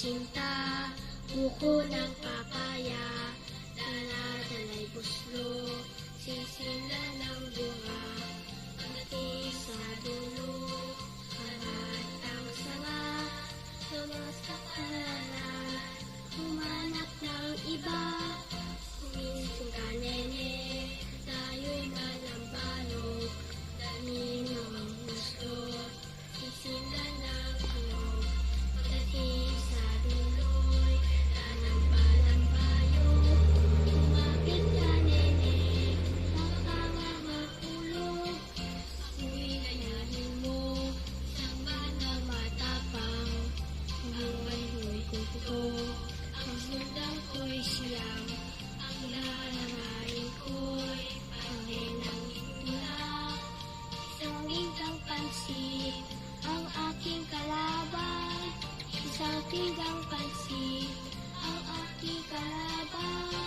sinta, buko ng papaya, dala-dala'y buslo, sisinda ng bunga, pagdating sa dulo, halatang sanga, tumasak ka na, humanap ng iba, kumising ka nene, tayo'y malambalog, dami ng gusto, sisinda ng tulog, pagdating sa duloy, tanang palambayog, kumapit ka nene, baka nga mahulog, ako'y layanin mo, isang batang matapang, huy kuko, ang sundang ko'y siyang, ang lalarain ko'y panginang itulak, isang ginggang pansit, ang aking kalaban, isang pinggang pansit, ang aking kalaban.